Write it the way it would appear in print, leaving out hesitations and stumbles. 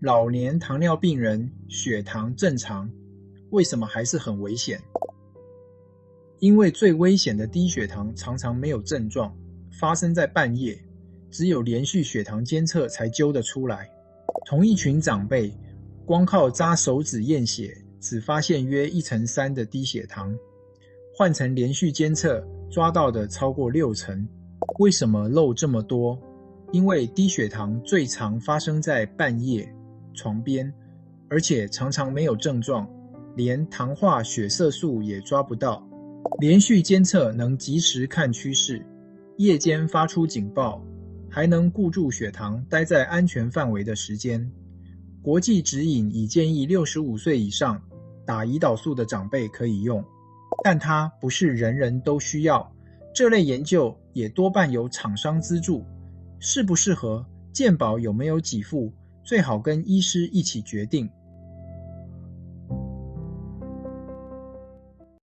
老年糖尿病人血糖正常，为什么还是很危险？因为最危险的低血糖常常没有症状，发生在半夜，只有连续血糖监测才揪得出来。同一群长辈，光靠扎手指验血，只发现约1/3的低血糖，换成连续监测，抓到的超过60%。为什么漏这么多？因为低血糖最常发生在半夜、床边，而且常常没有症状，连糖化血色素也抓不到。连续监测能及时看趋势，夜间发出警报，还能固住血糖待在安全范围的时间。国际指引已建议65岁以上打胰岛素的长辈可以用，但它不是人人都需要。这类研究也多半由厂商资助，适不适合、健保有没有给付，最好跟医师一起决定。